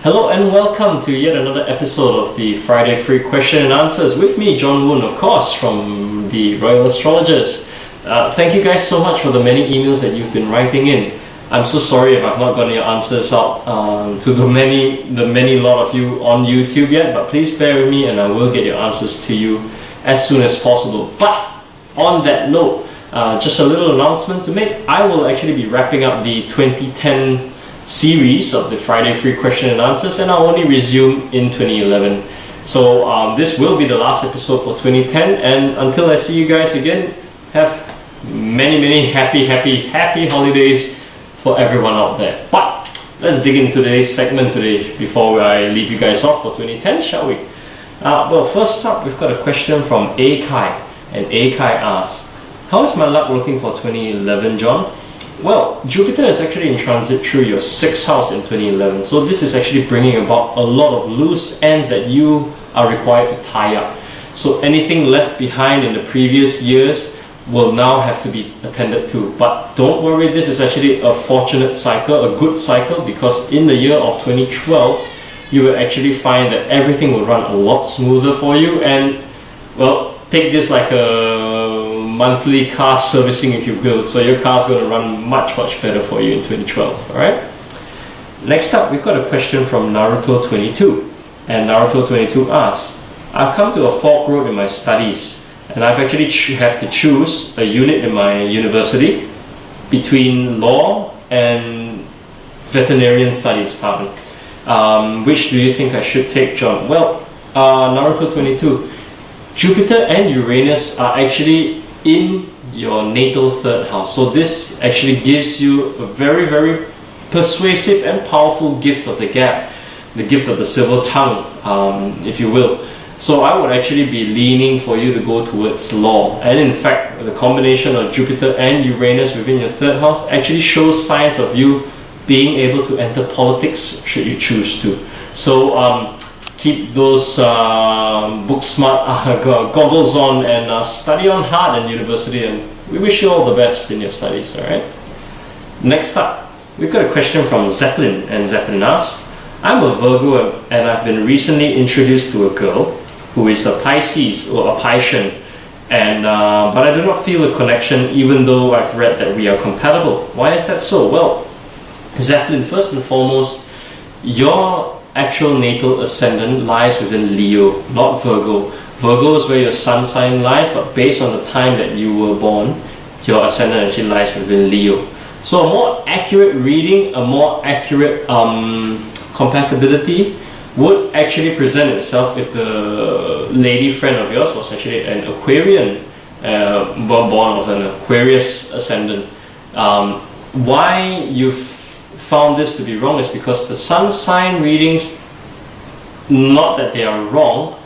Hello and welcome to yet another episode of the Friday Free Question and Answers with me, Jon Woon, of course, from the Royal Astrologers. Thank you guys so much for the many emails that you've been writing in. I'm so sorry if I've not gotten your answers out to the many lot of you on YouTube yet, but please bear with me and I will get your answers to you as soon as possible. But on that note, just a little announcement to make. I will actually be wrapping up the 2010 series of the Friday Free Question and Answers, and I'll only resume in 2011. So this will be the last episode for 2010, and until I see you guys again, have many happy holidays for everyone out there. But let's dig into today's segment today before I leave you guys off for 2010, shall we? Well, first up, we've got a question from A Kai, and A Kai asks, how is my luck looking for 2011, John? Well, Jupiter is actually in transit through your 6th house in 2011, so this is actually bringing about a lot of loose ends that you are required to tie up. So anything left behind in the previous years will now have to be attended to. But don't worry, this is actually a fortunate cycle, a good cycle, because in the year of 2012, you will actually find that everything will run a lot smoother for you, and well, take this like a monthly car servicing, if you will. So your car's going to run much better for you in 2012. Alright? Next up, we've got a question from Naruto22. And Naruto22 asks, I've come to a fork road in my studies, and I've actually have to choose a unit in my university between law and veterinarian studies, which do you think I should take, John? Well, Naruto22, Jupiter and Uranus are actually in your natal 3rd house. So this actually gives you a very persuasive and powerful gift of the gab, the gift of the silver tongue, if you will. So I would actually be leaning for you to go towards law. And in fact, the combination of Jupiter and Uranus within your 3rd house actually shows signs of you being able to enter politics should you choose to. So keep those book smart goggles on and study on hard in university, and we wish you all the best in your studies. Alright? Next up, we've got a question from Zeppelin, and Zeppelin asks, I'm a Virgo and I've been recently introduced to a girl who is a Pisces or a Piscean, and but I do not feel a connection even though I've read that we are compatible. Why is that so? Well, Zeppelin, first and foremost, your actual natal ascendant lies within Leo, not Virgo. Virgo is where your sun sign lies, but based on the time that you were born, your ascendant actually lies within Leo. So a more accurate reading, a more accurate compatibility would actually present itself if the lady friend of yours was actually an Aquarian, born with an Aquarius ascendant. Why you've found this to be wrong is because the sun sign readings, not that they are wrong,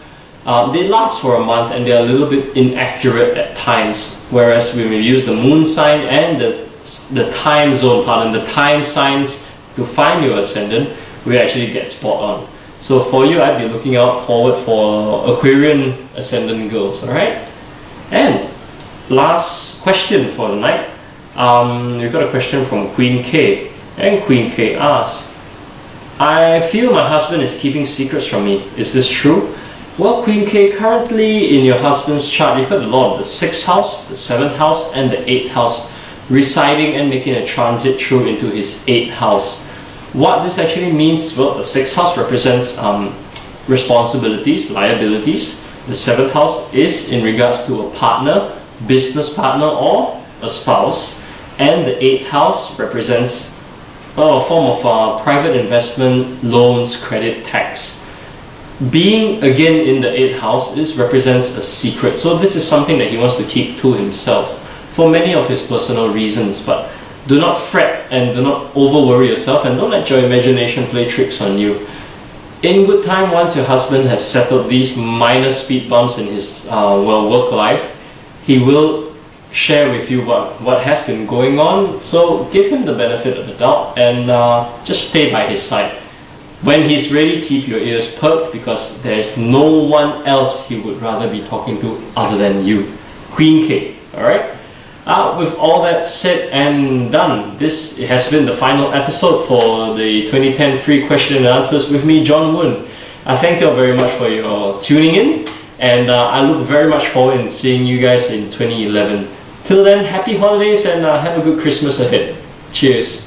they last for a month and they're a little bit inaccurate at times, whereas when we use the moon sign and the time zone the time signs to find your ascendant, we actually get spot on. So for you, I'd be looking out forward for Aquarian ascendant girls. Alright? And last question for the night, we've got a question from Queen K. And Queen K asks, I feel my husband is keeping secrets from me. Is this true? Well, Queen K, currently in your husband's chart, you've got the Lord of the 6th house, the 7th house, and the 8th house residing and making a transit through into his 8th house. What this actually means, well, the 6th house represents responsibilities, liabilities. The 7th house is in regards to a partner, business partner, or a spouse. And the 8th house represents a form of private investment, loans, credit, tax. Being again in the 8th house represents a secret. So this is something that he wants to keep to himself for many of his personal reasons. But do not fret and do not over worry yourself, and don't let your imagination play tricks on you. In good time, once your husband has settled these minor speed bumps in his work life, he will share with you what has been going on. So give him the benefit of the doubt and just stay by his side. When he's ready, keep your ears perked, because there's no one else he would rather be talking to other than you. Queen K. Alright? With all that said and done, this has been the final episode for the 2010 free question and answers with me, Jon Woon. Thank you all very much for your tuning in, and I look very much forward in seeing you guys in 2011. Till then, happy holidays and have a good Christmas ahead. Cheers.